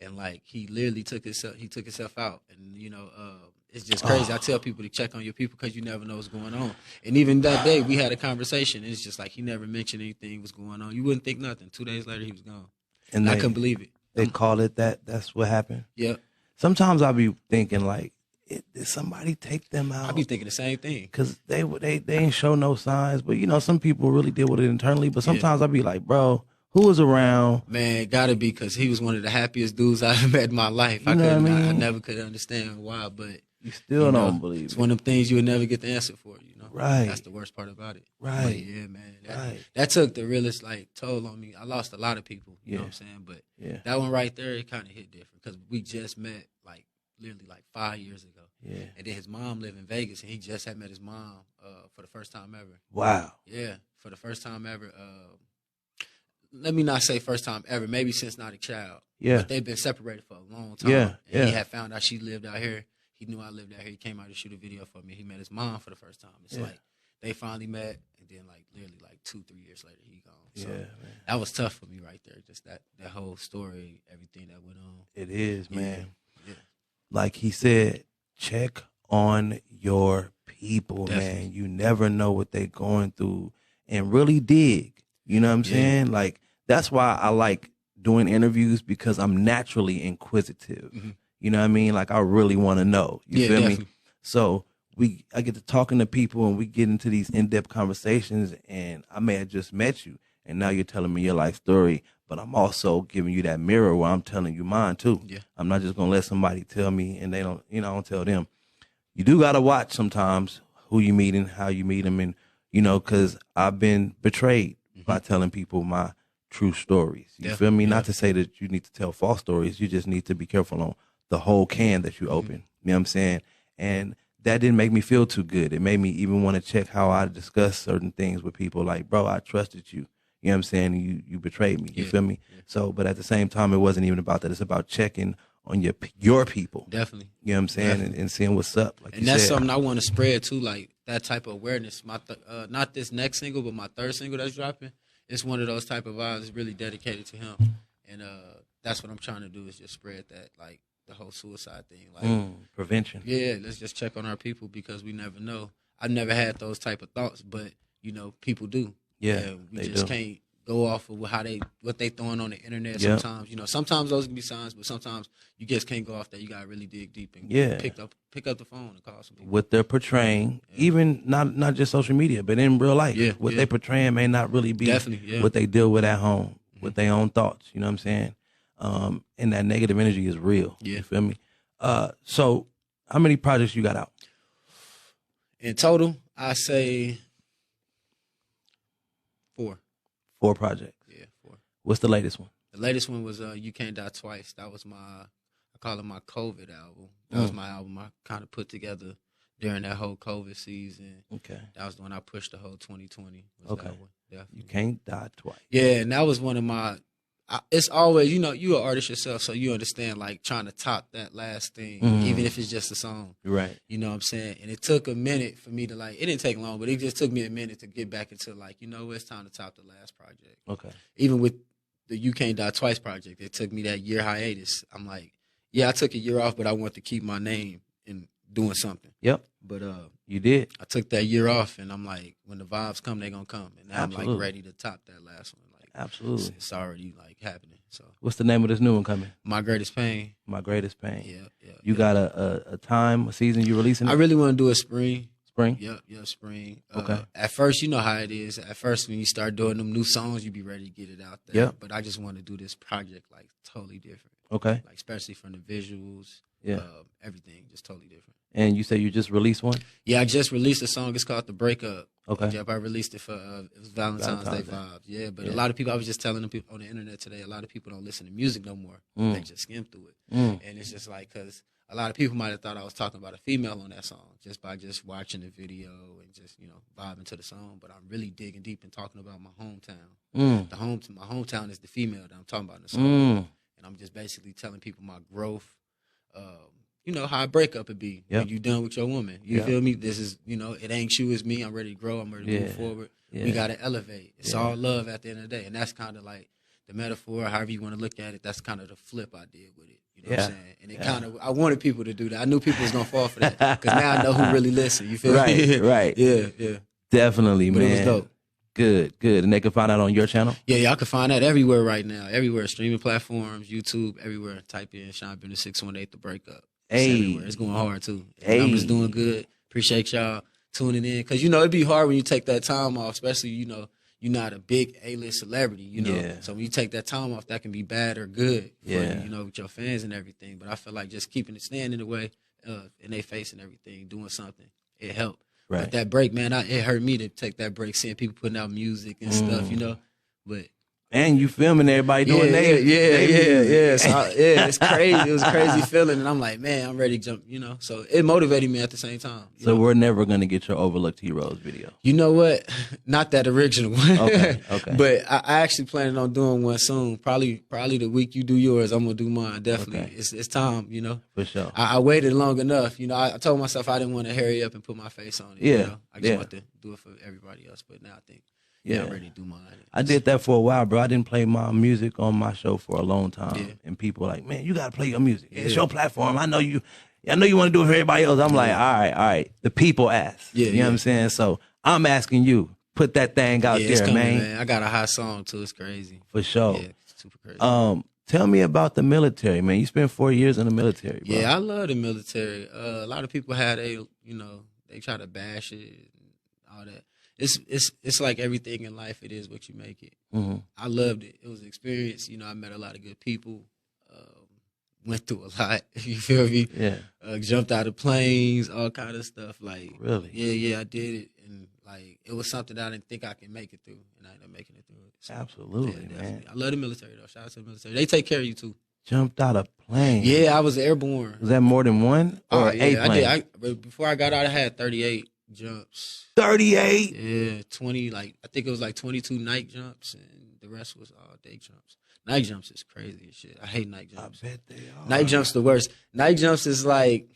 D: And like he literally took himself out. And it's just crazy. I tell people to check on your people because you never know what's going on. And even that day we had a conversation. It's just like he never mentioned anything was going on. You wouldn't think nothing. 2 days later he was gone. And I couldn't believe it.
C: They call it that. That's what happened.
D: Yep.
C: Sometimes I'll be thinking like, did somebody take them out?
D: I be thinking the same thing.
C: Because they ain't show no signs. But some people really deal with it internally. But sometimes I'll be like, bro, who was around?
D: Man, gotta be because he was one of the happiest dudes I've ever met in my life. I never could understand why, but
C: you still don't believe
D: it's one of them things you would never get the answer for.
C: Right.
D: That's the worst part about it.
C: Right.
D: But yeah, man. That took the realest toll on me. I lost a lot of people. You know what I'm saying? But that one right there, it kind of hit different because we just met literally 5 years ago.
C: Yeah.
D: And then his mom lived in Vegas, and he just had met his mom for the first time ever.
C: Wow.
D: Yeah, for the first time ever. Let me not say first time ever, maybe since not a child.
C: Yeah.
D: But they've been separated for a long time.
C: Yeah.
D: And he had found out she lived out here. He knew I lived out here. He came out to shoot a video for me. He met his mom for the first time. It's like they finally met, and then like literally like 2-3 years later he gone. So
C: Yeah, man.
D: that was tough for me right there. Just that whole story, everything that went on.
C: It is, man.
D: Yeah.
C: Like he said, check on your people,
D: Definitely.
C: man. You never know what they're going through, and really dig. You know what I'm saying? Like, that's why I like doing interviews, because I'm naturally inquisitive. You know what I mean? Like, I really want to know. You feel me? So I get to talking to people, and we get into these in-depth conversations, and I may have just met you, and now you're telling me your life story, but I'm also giving you that mirror where I'm telling you mine too.
D: Yeah.
C: I'm not just gonna let somebody tell me and they don't, I don't tell them. You do gotta watch sometimes who you meet and how you meet them, and because I've been betrayed by telling people my true stories. You feel me? Not to say that you need to tell false stories. You just need to be careful on the whole can that you open. You know what I'm saying? And that didn't make me feel too good. It made me even want to check how I discuss certain things with people. Like, bro, I trusted you. You know what I'm saying? You betrayed me. You feel me? So, but at the same time, it wasn't even about that. It's about checking on your people.
D: Definitely.
C: You know what I'm saying? And seeing what's up. Like,
D: and that's something I want to spread too, like that type of awareness. My not this next single, but my third single that's dropping. It's one of those type of vibes. It's really dedicated to him, and that's what I'm trying to do, is just spread that, like the whole suicide thing, like
C: prevention.
D: Yeah, let's just check on our people, because we never know. I've never had those type of thoughts, but people do.
C: Yeah,
D: and we just can't go off of what they throwing on the internet.
C: Yep.
D: Sometimes, sometimes those can be signs, but sometimes you just can't go off that. You gotta really dig deep and pick up the phone and call some people.
C: What they're portraying, even not just social media, but in real life, what they portraying may not really be what they deal with at home, with their own thoughts. You know what I'm saying? And that negative energy is real.
D: Yeah.
C: You feel me? So how many projects you got out?
D: In total, I say 4.
C: 4 projects.
D: Yeah, 4.
C: What's the latest one?
D: The latest one was You Can't Die Twice. That was I call it my COVID album. That was my album I kind of put together during that whole COVID season.
C: Okay.
D: That was the one I pushed the whole 2020.
C: Okay.
D: That one, definitely.
C: You Can't Die Twice.
D: Yeah, and that was one of my... it's always, you're an artist yourself, so you understand, like, trying to top that last thing, even if it's just a song.
C: Right.
D: You know what I'm saying? And it took a minute for me to, like, it didn't take long, but it just took me a minute to get back into, like, it's time to top the last project.
C: Okay.
D: Even with the You Can't Die Twice project, it took me that year hiatus. I'm like, I took a year off, but I want to keep my name in doing something.
C: Yep.
D: But
C: you did.
D: I took that year off, and I'm like, when the vibes come, they're going to come. And now I'm, like, ready to top that last one.
C: Absolutely.
D: It's already like happening. So
C: what's the name of this new one coming?
D: My Greatest Pain.
C: My Greatest Pain.
D: Yeah.
C: You got a time, a season you releasing it?
D: I really want to do a spring.
C: Spring?
D: Yep, spring.
C: Okay.
D: At first, you know how it is. At first, when you start doing them new songs, you be ready to get it out there.
C: Yep.
D: But I just want to do this project like totally different.
C: Okay.
D: Like especially from the visuals.
C: Yeah.
D: Everything just totally different.
C: And you said you just released one?
D: Yeah, I just released a song. It's called The Breakup.
C: Okay.
D: Yep, I released it for it was Valentine's Day vibes. Yeah, but a lot of people, I was just telling them people on the internet today, a lot of people don't listen to music no more. They just skim through it. And it's just like, because a lot of people might have thought I was talking about a female on that song just by just watching the video and just, vibing to the song. But I'm really digging deep and talking about my hometown. My hometown is the female that I'm talking about in the song. And I'm just basically telling people my growth. How a breakup would be when you done with your woman. You feel me? This is, it ain't you, it's me. I'm ready to grow. I'm ready to move forward. We got to elevate. It's all love at the end of the day. And that's kind of like the metaphor, however you want to look at it. That's kind of the flip I did with it. You know what I'm saying? And it kind of, I wanted people to do that. I knew people was going to fall for that because now I know who really listen. You feel me?
C: Right.
D: Yeah.
C: Definitely,
D: but
C: man.
D: It was dope.
C: Good. And they can find out on your channel?
D: Yeah, y'all can find that everywhere right now. Everywhere. Streaming platforms, YouTube, everywhere. Type in Sean Bennett 618 The Breakup. It's going hard too. Numbers doing good. Appreciate y'all tuning in, because it'd be hard when you take that time off, especially you're not a big A-list celebrity, So when you take that time off, that can be bad or good for you, with your fans and everything. But I feel like just keeping it, staying in the way, in their face and everything, doing something, it helped.
C: Right.
D: But that break, man, it hurt me to take that break, seeing people putting out music and stuff, But
C: And you filming everybody doing
D: yeah. So it's crazy. It was a crazy feeling, and I'm like, man, I'm ready to jump. You know, so it motivated me at the same time.
C: So we're never gonna get your Overlooked Heroes video.
D: You know what? Not that original one.
C: Okay.
D: But I actually planning on doing one soon. Probably the week you do yours, I'm gonna do mine. Definitely.
C: Okay.
D: It's time. You know.
C: For sure.
D: I waited long enough. You know, I told myself I didn't want to hurry up and put my face on it.
C: Yeah.
D: You know? I just want to do it for everybody else. But now I think. Yeah, I'm ready to do mine.
C: I did that for a while, bro. I didn't play my music on my show for a long time, and people were like, "Man, you gotta play your music. It's your platform. I know you want to do it for everybody else." I'm like, "All right." The people ask. You know what I'm saying? So I'm asking you, put that thing out there,
D: coming,
C: man.
D: I got a hot song too. It's crazy.
C: For sure.
D: Yeah, it's super crazy.
C: Tell me about the military, man. You spent 4 years in the military, bro.
D: Yeah, I love the military. A lot of people they try to bash it and all that. It's like everything in life. It is what you make it.
C: Mm-hmm.
D: I loved it. It was an experience. You know, I met a lot of good people. Went through a lot. You feel me?
C: Yeah.
D: Jumped out of planes, all kind of stuff. Like
C: really?
D: Yeah, I did it, and like it was something that I didn't think I could make it through, and I ended up making it through it. So,
C: absolutely, man.
D: I love the military though. Shout out to the military. They take care of you too.
C: Jumped out of plane.
D: Yeah, I was airborne.
C: Was that more than one or a plane?
D: But before I got out, I had 38 jumps.
C: 38?
D: Yeah, 20. Like I think it was like 22 night jumps, and the rest was all day jumps. Night jumps is crazy as shit. I hate night jumps.
C: I bet they are.
D: Night jumps the worst. Night jumps is like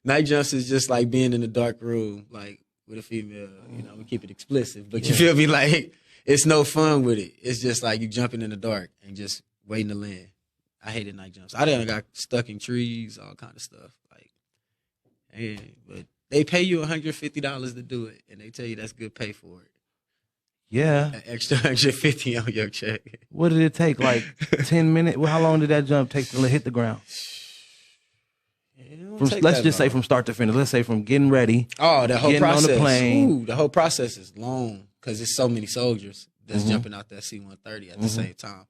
D: night jumps is just like being in a dark room, like with a female. You know, we keep it explicit, but you feel me? Like it's no fun with it. It's just like you jumping in the dark and just waiting to land. I hated night jumps. I done got stuck in trees, all kind of stuff. Like, yeah, but they pay you $150 to do it, and they tell you that's good pay for it.
C: Yeah.
D: An extra $150 on your check.
C: What did it take? Like 10 minutes? Well, how long did that jump take to hit the ground? Let's just say from start to finish. Let's say from getting ready.
D: Oh, the whole process.
C: On the plane.
D: Ooh, the whole process is long because it's so many soldiers that's jumping out that C-130 at the same time.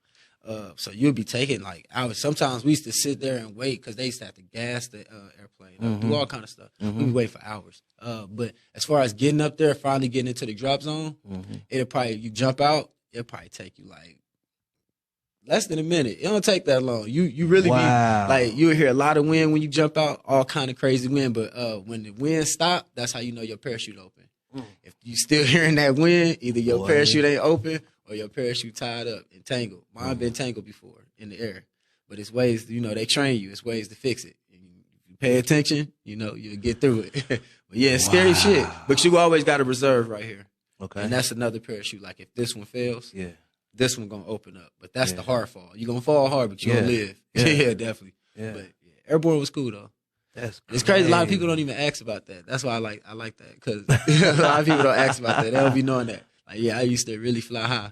D: So you'll be taking like hours. Sometimes we used to sit there and wait because they used to have to gas the airplane, do all kind of stuff. We would wait for hours. But as far as getting up there, finally getting into the drop zone, it'll probably, you jump out, it'll probably take you like less than a minute. It don't take that long. You really be like, you'll hear a lot of wind when you jump out, all kind of crazy wind. But when the wind stop, that's how you know your parachute open. If you still hearing that wind, either your parachute ain't open or your parachute tied up and tangled. Mine been tangled before in the air. But it's ways, they train you. It's ways to fix it. And you pay attention, you'll get through it. But yeah, it's scary shit. But you always got a reserve right here. Okay. And that's another parachute. Like if this one fails, this one gonna open up. But that's the hard fall. You're gonna fall hard, but you're gonna live. Yeah, definitely. Yeah. But airborne was cool though. It's crazy. A lot of people don't even ask about that. That's why I like that, because a lot of people don't ask about that. They don't be knowing that. Like, I used to really fly high,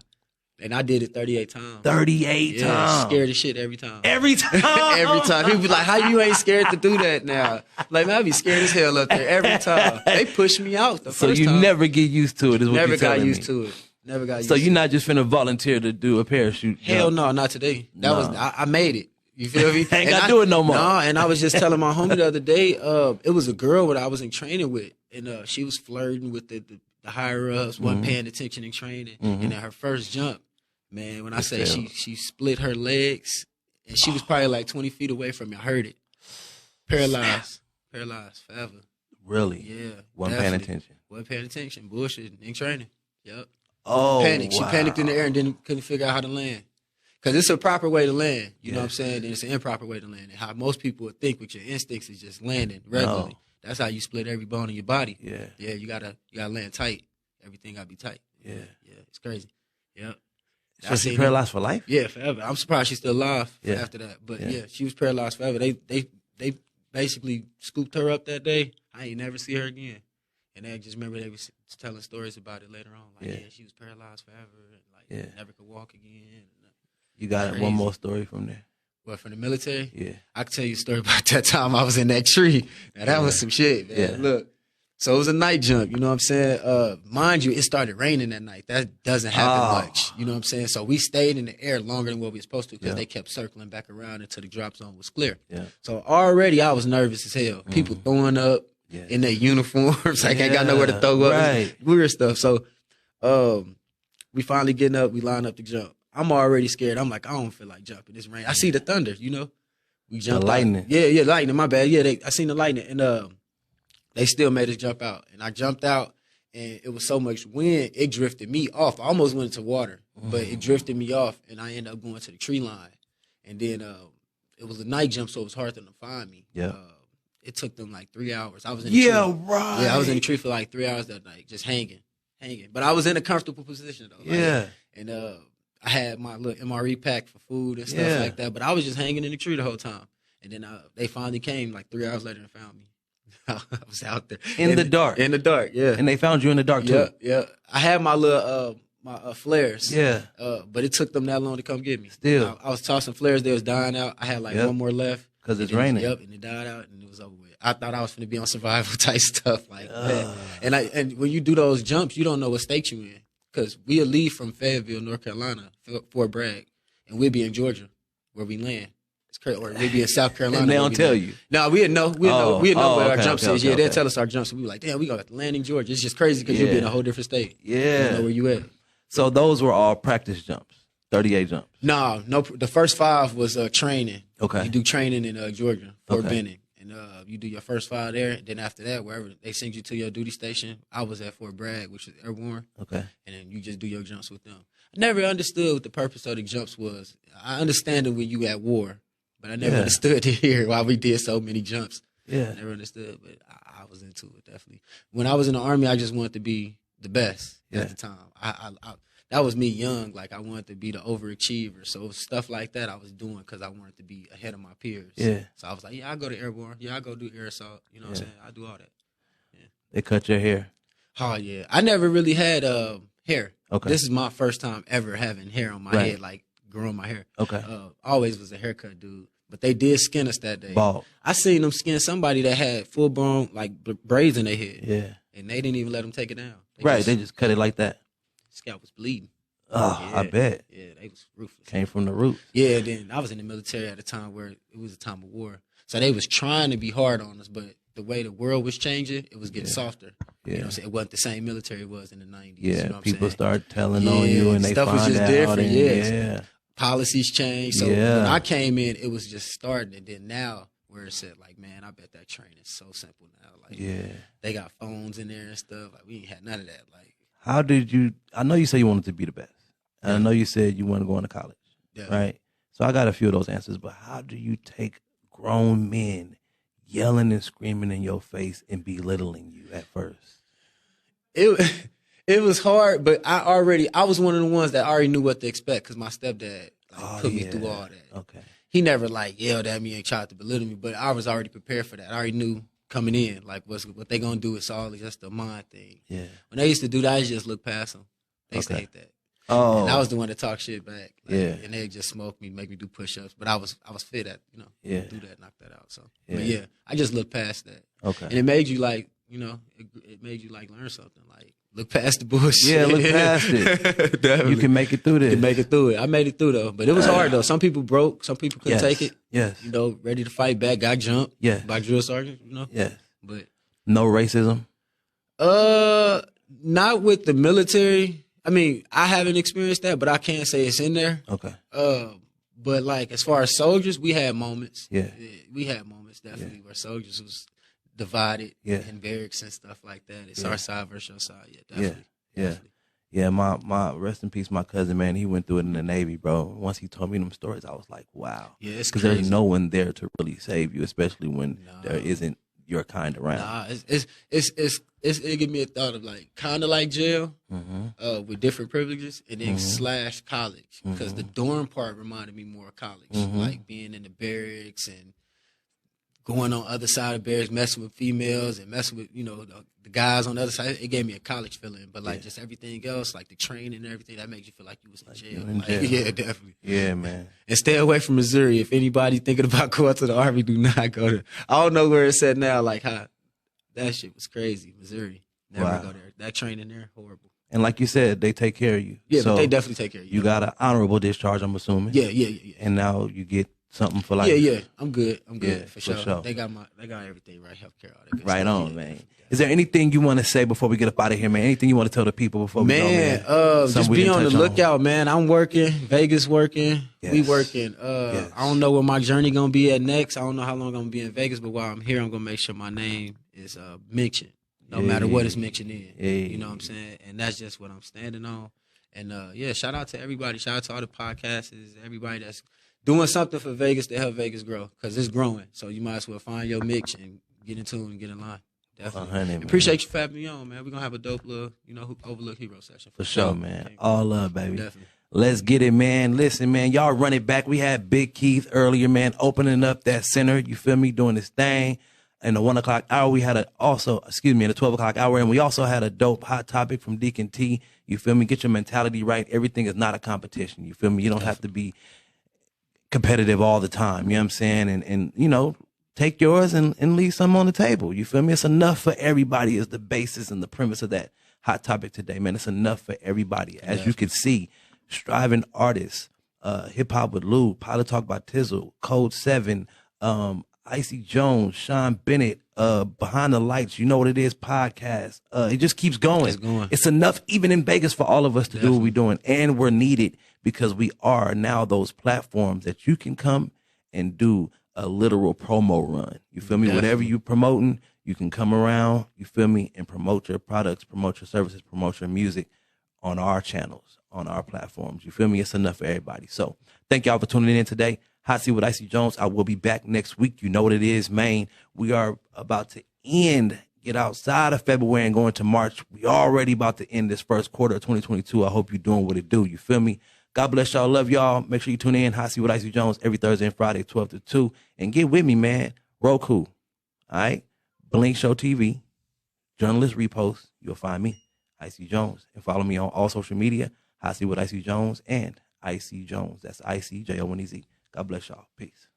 D: and I did it 38 times. 38 times. Scared as shit every time. Every time. Every time. People be like, "How you ain't scared to do that now?" Like, man, I be scared as hell up there every time. They push me out the first time.
C: So you never get used to it. Is what
D: never
C: you're telling
D: got used
C: me.
D: to it. Never got used.
C: So
D: to
C: you're not just finna volunteer to do a parachute?
D: Hell no, not today. That was I made it. You feel me?
C: Ain't got to do it no more.
D: No, and I was just telling my homie the other day, it was a girl that I was in training with, and she was flirting with the higher-ups, wasn't paying attention in training, and at her first jump, man, when I say she split her legs, and she was probably like 20 feet away from me. I heard it. Paralyzed forever.
C: Really?
D: Yeah.
C: Wasn't paying attention.
D: Wasn't paying attention. Bullshit in training. Yep.
C: Oh,
D: panicked. She panicked in the air and couldn't figure out how to land. Because it's a proper way to land, you know what I'm saying? And it's an improper way to land. And how most people would think with your instincts is just landing regularly. No. That's how you split every bone in your body. Yeah. Yeah, you gotta land tight. Everything gotta be tight. Yeah. Yeah, it's crazy. Yeah.
C: So she paralyzed for life?
D: Yeah, forever. I'm surprised she's still alive after that. But yeah, she was paralyzed forever. They basically scooped her up that day. I ain't never see her again. And I just remember they was telling stories about it later on. Like, she was paralyzed forever. And like, never could walk again.
C: You got one more story from there?
D: What, from the military?
C: Yeah.
D: I can tell you a story about that time I was in that tree. Now, that was some shit, man. Yeah. Look, so it was a night jump, you know what I'm saying? Mind you, it started raining that night. That doesn't happen much, you know what I'm saying? So we stayed in the air longer than what we were supposed to because they kept circling back around until the drop zone was clear. Yeah. So already I was nervous as hell. People throwing up in their uniforms. Like, I ain't got nowhere to throw up. Right. Weird stuff. So, We finally getting up. We line up to jump. I'm already scared. I'm like, I don't feel like jumping. It's rain. I see the thunder, you know. We jump.
C: The lightning.
D: Out. Yeah, lightning. My bad. Yeah, I seen the lightning, and they still made us jump out. And I jumped out, and it was so much wind, it drifted me off. I almost went into water, but it drifted me off, and I ended up going to the tree line. And then it was a night jump, so it was hard for them to find me.
C: Yeah.
D: It took them like 3 hours. I was in the tree.
C: Right.
D: Yeah, I was in the tree for like 3 hours that night, just hanging. But I was in a comfortable position though. Like, and I had my little MRE pack for food and stuff like that. But I was just hanging in the tree the whole time. And then they finally came like 3 hours later and found me. I was out there
C: in the dark.
D: In the dark, yeah.
C: And they found you in the dark too.
D: Yeah. I had my little my flares.
C: Yeah.
D: But it took them that long to come get me.
C: Still,
D: I was tossing flares. They was dying out. I had like one more left
C: because it's raining.
D: And it died out, and it was over with. I thought I was going to be on survival type stuff like that. And when you do those jumps, you don't know what state you in, because we'll leave from Fayetteville, North Carolina, Fort Bragg, and we'll be in Georgia where we land. Or we'll be in South Carolina.
C: And they don't tell you.
D: No, we'll know. We'll know where our jumps is.
C: Okay.
D: They'll tell us our jumps. We be like, damn, we got to land in Georgia. It's just crazy because you'll be in a whole different state.
C: Yeah.
D: You don't know where you at.
C: So those were all practice jumps, 38 jumps.
D: No. The first 5 was training.
C: Okay.
D: You do training in Georgia, Fort Benning. And you do your first 5 there. And then after that, wherever they send you to your duty station, I was at Fort Bragg, which is airborne.
C: Okay.
D: And then you just do your jumps with them. I never understood what the purpose of the jumps was. I understand it when you at war. But I never understood it here why we did so many jumps.
C: Yeah.
D: I never understood, but I was into it, definitely. When I was in the Army, I just wanted to be the best at the time. I that was me young. Like, I wanted to be the overachiever. So stuff like that I was doing because I wanted to be ahead of my peers.
C: Yeah.
D: So I was like, yeah, I'll go to airborne. Yeah, I'll go do air assault. You know what I'm saying? I'll do all that. Yeah.
C: They cut your hair.
D: Oh, yeah. I never really had hair.
C: Okay.
D: This is my first time ever having hair on my head, like growing my hair.
C: Okay.
D: Always was a haircut dude. But they did skin us that day.
C: Bald.
D: I seen them skin somebody that had full blown like braids in their head.
C: Yeah.
D: And they didn't even let them take it down.
C: They just cut it like that.
D: Scalp was bleeding.
C: Oh, yeah. I bet.
D: Yeah, they was ruthless.
C: Came from the root.
D: Yeah, then I was in the military at a time where it was a time of war. So they was trying to be hard on us, but the way the world was changing, it was getting softer.
C: Yeah.
D: You know what I'm saying? It wasn't the same military it was in the 90s.
C: Yeah,
D: you know what
C: people
D: I'm saying?
C: start telling on you and they
D: stuff
C: find
D: was just
C: out.
D: different.
C: Yeah.
D: Policies changed. So when I came in, it was just starting. And then now, where it said, like, man, I bet that training is so simple now. Like, they got phones in there and stuff. Like, we ain't had none of that. Like,
C: how did you? I know you said you wanted to be the best, and I know you said you want to go into college, right? So I got a few of those answers. But how do you take grown men yelling and screaming in your face and belittling you at first?
D: It was hard, but I was one of the ones that already knew what to expect because my stepdad put me through all that.
C: Okay.
D: He never yelled at me and tried to belittle me, but I was already prepared for that. I already knew coming in, like what they gonna do. It's all just a mind thing.
C: Yeah.
D: When they used to do that, I used to just look past them. They used to hate that.
C: Oh.
D: And I was the one to talk shit back.
C: And
D: they just smoke me, make me do push-ups. But I was fit at, do that, knock that out. So, but I just looked past that.
C: Okay.
D: And it made you it made you learn something. Like, look past the bullshit.
C: Yeah, look past it.
D: Definitely.
C: You can make it through this.
D: You can make it through it. I made it through though. But it was hard though. Some people broke. Some people couldn't take it.
C: Yes.
D: Ready to fight back. Got jumped. By drill sergeant.
C: Yes.
D: But
C: no racism.
D: Not with the military. I mean, I haven't experienced that, but I can't say it's in there.
C: Okay.
D: But like as far as soldiers, we had moments.
C: Yeah.
D: We had moments definitely where soldiers was divided in barracks and stuff like that. It's our side versus your side. Yeah, definitely.
C: Yeah. My rest in peace, my cousin, man, he went through it in the Navy, bro. Once he told me them stories, I was like, wow.
D: Yeah, it's
C: because there's no one there to really save you, especially when there isn't your kind around.
D: Nah, it give me a thought of like kind of like jail, with different privileges, and then slash college, because the dorm part reminded me more of college, like being in the barracks and going on other side of barracks, messing with females and messing with the guys on the other side. It gave me a college feeling, but like just everything else, like the training and everything, that makes you feel like you was in jail. Yeah, definitely.
C: Yeah, man.
D: And stay away from Missouri. If anybody thinking about going to the Army, do not go there. I don't know where it's at now. Like how that shit was crazy. Missouri, never go there. That training there, horrible.
C: And like you said, they take care of you.
D: Yeah,
C: so
D: but they definitely take care of you.
C: You got an honorable discharge, I'm assuming.
D: Yeah.
C: And now you get something for like?
D: Yeah. I'm good.
C: Yeah,
D: for
C: for
D: sure.
C: sure.
D: They got everything right, healthcare, all that good
C: Right
D: stuff.
C: on, man. Is there anything you want to say before we get up out of here, man? Anything you want to tell the people before we go, man?
D: Just
C: Something we
D: be
C: didn't
D: on the
C: touch on?
D: lookout, man. I'm working. Vegas working. We
C: Yes.
D: working.
C: Yes.
D: I don't know where my journey gonna be at next. I don't know how long I'm gonna be in Vegas, but while I'm here, I'm gonna make sure my name is mentioned, no matter what it's mentioned in.
C: Yeah.
D: You know what I'm saying? And that's just what I'm standing on. And shout out to everybody. Shout out to all the podcasters, everybody that's doing something for Vegas to help Vegas grow, because it's growing. So you might as well find your mix and get in tune and get in line. Definitely.
C: 100,
D: Appreciate you for having me on, man. We're going to have a dope little, Overlook Hero session.
C: For sure, man. All love, baby.
D: Definitely.
C: Let's get it, man. Listen, man, y'all run it back. We had Big Keith earlier, man, opening up that center. You feel me? Doing this thing. In the 1 o'clock hour, we had in the 12 o'clock hour, and we also had a dope hot topic from Deacon T. You feel me? Get your mentality right. Everything is not a competition. You feel me? You don't have to be competitive all the time. You know what I'm saying? And take yours and leave some on the table. You feel me? It's enough for everybody is the basis and the premise of that hot topic today, man. It's enough for everybody. As you can see, striving artists, Hip Hop with Lou, Pilot Talk by Tizzle, Code 7, IC Jonez, Sean Bennett, Behind the Lights, you know what it is, podcast. It just keeps going.
D: It's going.
C: It's enough, even in Vegas, for all of us to do what we're doing. And we're needed because we are now those platforms that you can come and do a literal promo run. You feel me? Whatever you promoting, you can come around, you feel me, and promote your products, promote your services, promote your music on our channels, on our platforms. You feel me? It's enough for everybody. So thank y'all for tuning in today. Hot Seat with IC Jonez. I will be back next week. You know what it is, man. We are about to get outside of February and go into March. We already about to end this first quarter of 2022. I hope you're doing what it do. You feel me? God bless y'all. Love y'all. Make sure you tune in. Hot Seat with IC Jonez every Thursday and Friday, 12 to 2. And get with me, man. Roku. All right? Blink Show TV. Journalist Repost. You'll find me, IC Jonez. And follow me on all social media. Hot Seat with IC Jonez and IC Jonez. That's IC Jonez. God bless y'all. Peace.